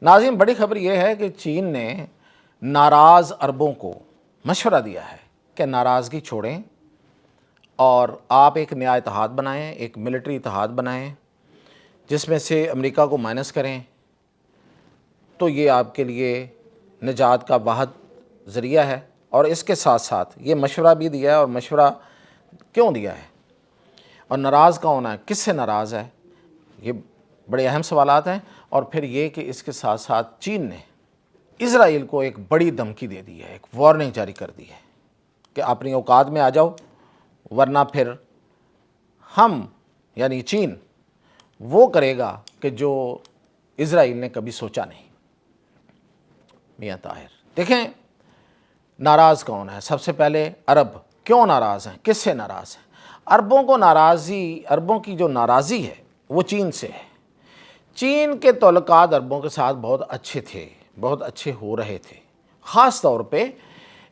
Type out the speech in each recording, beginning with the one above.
नाज़रीन, बड़ी खबर यह है कि चीन ने नाराज़ अरबों को मशवरा दिया है कि नाराज़गी छोड़ें और आप एक नया इत्तेहाद बनाएं, एक मिलिट्री इत्तेहाद बनाएं जिसमें से अमेरिका को माइनस करें, तो ये आपके लिए निजात का वाहिद ज़रिया है। और इसके साथ साथ ये मशवरा भी दिया है। और मशवरा क्यों दिया है और नाराज़ कौन है, किससे नाराज़ है, ये बड़े अहम सवालात हैं। और फिर ये कि इसके साथ साथ चीन ने इज़राइल को एक बड़ी धमकी दे दी है, एक वार्निंग जारी कर दी है कि अपनी औकात में आ जाओ, वरना फिर हम यानी चीन वो करेगा कि जो इज़राइल ने कभी सोचा नहीं। मियां ताहिर, देखें नाराज़ कौन है। सबसे पहले अरब क्यों नाराज़ हैं, किससे नाराज़ हैं। अरबों की जो नाराज़ी है वो चीन से है। चीन के तल्लुकात अरबों के साथ बहुत अच्छे थे, बहुत अच्छे हो रहे थे। ख़ास तौर पे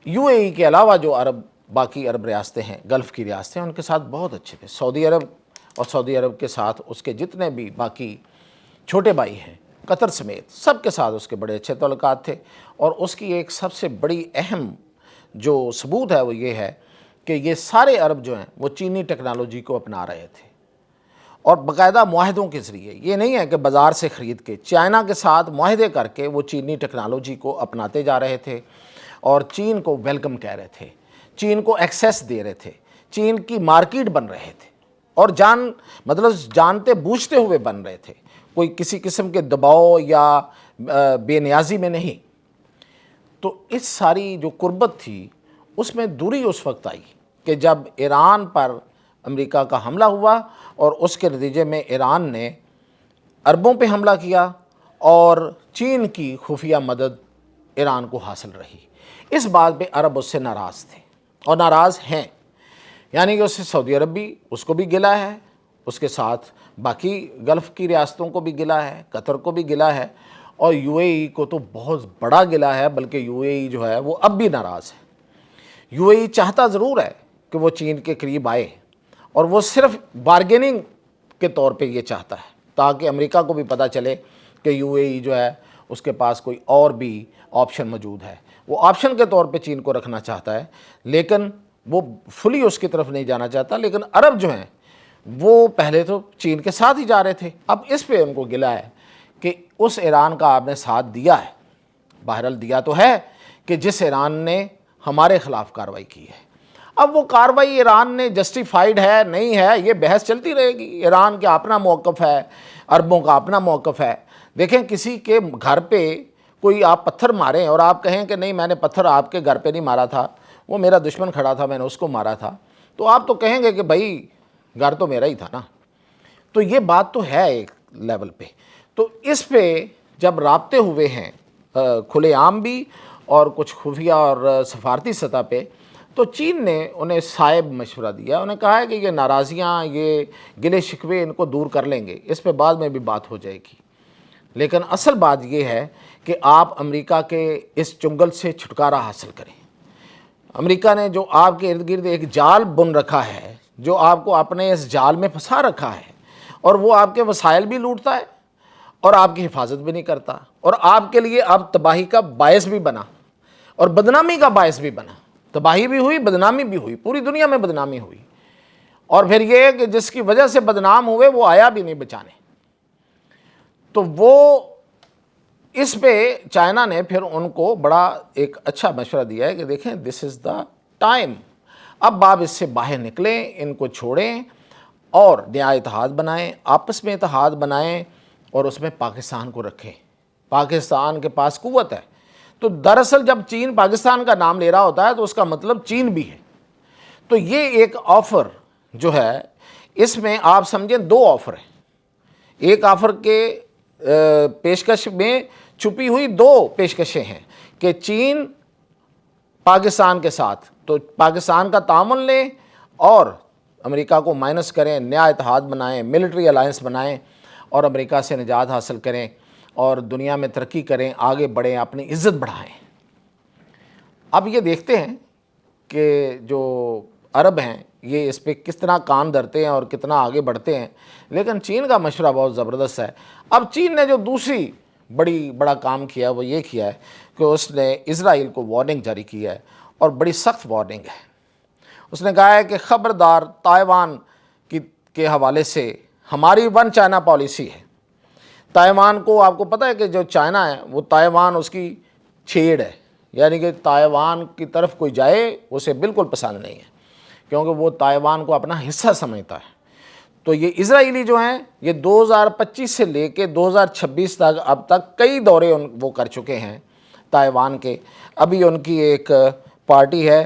यूएई के अलावा जो बाकी अरब रियासतें हैं, गल्फ़ की रियासतें, उनके साथ बहुत अच्छे थे। सऊदी अरब और सऊदी अरब के साथ उसके जितने भी बाकी छोटे भाई हैं, कतर समेत, सब के साथ उसके बड़े अच्छे तल्लुकात थे। और उसकी एक सबसे बड़ी अहम जो सबूत है वो ये है कि ये सारे अरब जो हैं वो चीनी टेक्नोलॉजी को अपना रहे थे और बाकायदा मुआहदों के ज़रिए। ये नहीं है कि बाज़ार से ख़रीद के, चाइना के साथ मुआहदे करके वो चीनी टेक्नोलॉजी को अपनाते जा रहे थे और चीन को वेलकम कह रहे थे, चीन को एक्सेस दे रहे थे, चीन की मार्केट बन रहे थे और जानते बूझते हुए बन रहे थे, कोई किसी किस्म के दबाव या बेनियाजी में नहीं। तो इस सारी जो कुर्बत थी उसमें दूरी उस वक्त आई कि जब ईरान पर अमेरिका का हमला हुआ और उसके नतीजे में ईरान ने अरबों पे हमला किया और चीन की खुफिया मदद ईरान को हासिल रही। इस बात पे अरब उससे नाराज़ थे और नाराज़ हैं, यानी कि उससे सऊदी अरब भी, उसको भी गिला है, उसके साथ बाकी गल्फ़ की रियासतों को भी गिला है, कतर को भी गिला है और यूएई को तो बहुत बड़ा गिला है। बल्कि यूएई जो है वो अब भी नाराज़ है। यूएई चाहता ज़रूर है कि वो चीन के करीब आए और वो सिर्फ बारगेनिंग के तौर पे ये चाहता है ताकि अमेरिका को भी पता चले कि यूएई जो है उसके पास कोई और भी ऑप्शन मौजूद है। वो ऑप्शन के तौर पे चीन को रखना चाहता है, लेकिन वो फुली उसकी तरफ नहीं जाना चाहता। लेकिन अरब जो हैं वो पहले तो चीन के साथ ही जा रहे थे, अब इस पे उनको गिला है कि उस ईरान का आपने साथ दिया है, बहरहाल दिया तो है, कि जिस ईरान ने हमारे ख़िलाफ़ कार्रवाई की है। अब वो कार्रवाई ईरान ने जस्टिफाइड है नहीं है, ये बहस चलती रहेगी। ईरान का अपना मौक़िफ़ है, अरबों का अपना मौक़िफ़ है। देखें, किसी के घर पे कोई आप पत्थर मारें और आप कहें कि नहीं, मैंने पत्थर आपके घर पे नहीं मारा था, वो मेरा दुश्मन खड़ा था, मैंने उसको मारा था, तो आप तो कहेंगे कि भाई घर तो मेरा ही था ना। तो ये बात तो है एक लेवल पे। तो इस पे जब राब्ते हुए हैं खुलेआम भी और कुछ खुफिया और सफारती सतह पे, तो चीन ने उन्हें साइब मशवरा दिया। उन्हें कहा है कि ये नाराज़ियाँ, ये गिले शिकवे इनको दूर कर लेंगे, इस पे बाद में भी बात हो जाएगी। लेकिन असल बात ये है कि आप अमेरिका के इस चुंगल से छुटकारा हासिल करें। अमेरिका ने जो आपके इर्द गिर्द एक जाल बुन रखा है, जो आपको अपने इस जाल में फंसा रखा है, और वो आपके वसाइल भी लूटता है और आपकी हिफाजत भी नहीं करता और आपके लिए अब तबाही का बायस भी बना और बदनामी का बायस भी बना। तबाही भी हुई, बदनामी भी हुई, पूरी दुनिया में बदनामी हुई। और फिर ये कि जिसकी वजह से बदनाम हुए वो आया भी नहीं बचाने। तो वो इस पे चाइना ने फिर उनको बड़ा एक अच्छा मशवरा दिया है कि देखें, दिस इज़ द टाइम, अब आप इससे बाहर निकलें, इनको छोड़ें और नया इत्तेहाद बनाएं, आपस में इत्तेहाद बनाएं और उसमें पाकिस्तान को रखें। पाकिस्तान के पास कुव्वत है। तो दरअसल जब चीन पाकिस्तान का नाम ले रहा होता है तो उसका मतलब चीन भी है। तो ये एक ऑफ़र जो है, इसमें आप समझें दो ऑफ़र हैं। एक ऑफ़र के पेशकश में छुपी हुई दो पेशकशें हैं कि चीन पाकिस्तान के साथ तो पाकिस्तान का तामुन लें और अमेरिका को माइनस करें, नया इत्तेहाद बनाएं, मिलिट्री अलायंस बनाएं और अमेरिका से निजात हासिल करें और दुनिया में तरक्की करें, आगे बढ़ें, अपनी इज़्ज़त बढ़ाएं। अब ये देखते हैं कि जो अरब हैं ये इस पर किस तरह कान धरते हैं और कितना आगे बढ़ते हैं। लेकिन चीन का मशवरा बहुत ज़बरदस्त है। अब चीन ने जो दूसरी بڑا کام کیا وہ یہ کیا ہے کہ اس نے اسرائیل کو وارننگ جاری کی ہے، اور بڑی سخت وارننگ ہے۔ اس نے کہا ہے کہ خبردار، تائیوان کے حوالے سے ہماری ون چائنا پالیسی ہے۔ تائیوان کو، آپ کو پتہ ہے کہ جو چائنا ہے وہ تائیوان اس کی چھیڑ ہے، یعنی کہ تائیوان کی طرف کوئی جائے اسے بالکل پسند نہیں ہے، کیونکہ وہ تائیوان کو اپنا حصہ سمجھتا ہے۔ تو یہ اسرائیلی جو ہیں یہ 2025 سے لے کے 2026 تک اب تک کئی دورے وہ کر چکے ہیں تائیوان کے۔ ابھی ان کی ایک پارٹی ہے،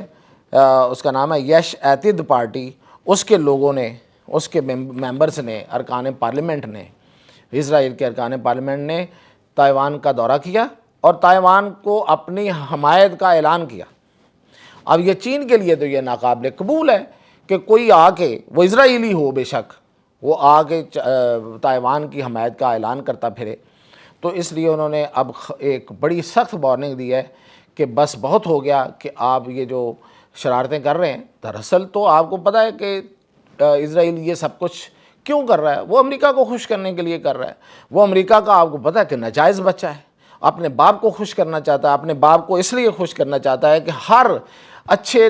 اس کا نام ہے یش ایتد پارٹی، اس کے لوگوں نے، اس کے ممبرز نے، ارکان پارلیمنٹ نے، اسرائیل کے ارکان پارلیمنٹ نے تائیوان کا دورہ کیا اور تائیوان کو اپنی حمایت کا اعلان کیا۔ اب یہ چین کے لیے تو یہ ناقابل قبول ہے کہ کوئی آ کے، وہ اسرائیلی ہو بے شک، وہ آ کے تائیوان کی حمایت کا اعلان کرتا پھرے۔ تو اس لیے انہوں نے اب ایک بڑی سخت وارننگ دی ہے کہ بس بہت ہو گیا کہ آپ یہ جو شرارتیں کر رہے ہیں۔ دراصل تو آپ کو پتہ ہے کہ اسرائیل یہ سب کچھ کیوں کر رہا ہے؟ وہ امریکہ کو خوش کرنے کے لیے کر رہا ہے۔ وہ امریکہ کا، آپ کو پتہ ہے کہ ناجائز بچہ ہے، اپنے باپ کو خوش کرنا چاہتا ہے، اپنے باپ کو اس لیے خوش کرنا چاہتا ہے کہ ہر اچھے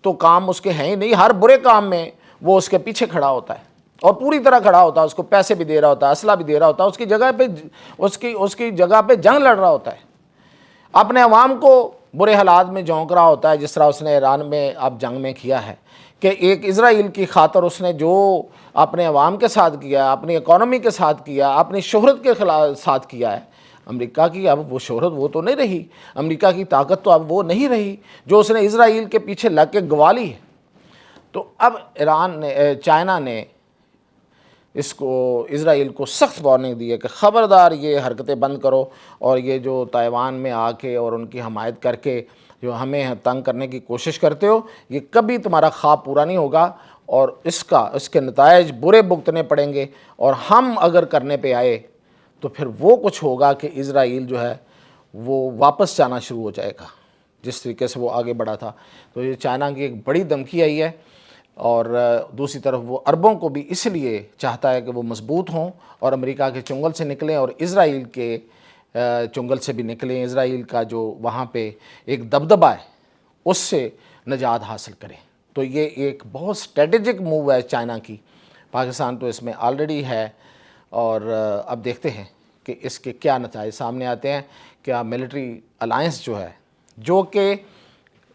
تو کام اس کے ہیں ہی نہیں، ہر برے کام میں وہ اس کے پیچھے کھڑا ہوتا ہے اور پوری طرح کھڑا ہوتا ہے، اس کو پیسے بھی دے رہا ہوتا ہے، اسلحہ بھی دے رہا ہوتا ہے، اس کی جگہ پہ جنگ لڑ رہا ہوتا ہے، اپنے عوام کو برے حالات میں جھونک رہا ہوتا ہے، جس طرح اس نے ایران میں اب جنگ میں کیا ہے کہ ایک اسرائیل کی خاطر اس نے جو اپنے عوام کے ساتھ کیا، اپنی اکانومی کے ساتھ کیا، اپنی شہرت کے ساتھ کیا ہے۔ امریکہ کی اب وہ شہرت وہ تو نہیں رہی، امریکہ کی طاقت تو اب وہ نہیں رہی جو اس نے اسرائیل کے پیچھے لگ کے گوا لی ہے۔ تو اب چائنا نے اس کو، اسرائیل کو سخت وارننگ دی ہے کہ خبردار یہ حرکتیں بند کرو، اور یہ جو تائیوان میں آ کے اور ان کی حمایت کر کے جو ہمیں تنگ کرنے کی کوشش کرتے ہو، یہ کبھی تمہارا خواب پورا نہیں ہوگا، اور اس کے نتائج برے بھگتنے پڑیں گے، اور ہم اگر کرنے پہ آئے تو پھر وہ کچھ ہوگا کہ اسرائیل جو ہے وہ واپس جانا شروع ہو جائے گا جس طریقے سے وہ آگے بڑھا تھا۔ تو یہ چائنا کی ایک بڑی دھمکی آئی ہے، اور دوسری طرف وہ عربوں کو بھی اس لیے چاہتا ہے کہ وہ مضبوط ہوں اور امریکہ کے چنگل سے نکلیں اور اسرائیل کے چنگل سے بھی نکلیں، اسرائیل کا جو وہاں پہ ایک دبدبہ ہے اس سے نجات حاصل کریں۔ تو یہ ایک بہت اسٹریٹجک موو ہے چائنا کی۔ پاکستان تو اس میں آلریڈی ہے، اور اب دیکھتے ہیں کہ اس کے کیا نتائج سامنے آتے ہیں۔ کیا ملٹری الائنس جو ہے، جو کہ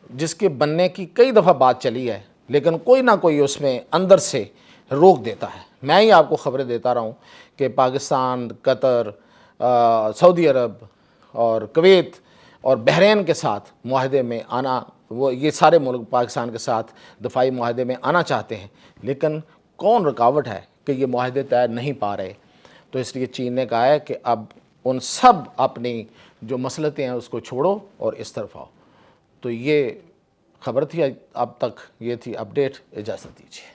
جس کے بننے کی کئی دفعہ بات چلی ہے، لیکن کوئی نہ کوئی اس میں اندر سے روک دیتا ہے۔ میں ہی آپ کو خبریں دیتا رہا ہوں کہ پاکستان، قطر، سعودی عرب اور کویت اور بحرین کے ساتھ معاہدے میں آنا، یہ سارے ملک پاکستان کے ساتھ دفاعی معاہدے میں آنا چاہتے ہیں، لیکن کون رکاوٹ ہے کہ یہ معاہدے طے نہیں پا رہے؟ تو اس لیے چین نے کہا ہے کہ اب ان سب اپنی جو مصلحتیں ہیں اس کو چھوڑو اور اس طرف آؤ۔ تو یہ خبر تھی اب تک، یہ تھی اپڈیٹ۔ اجازت دیجیے۔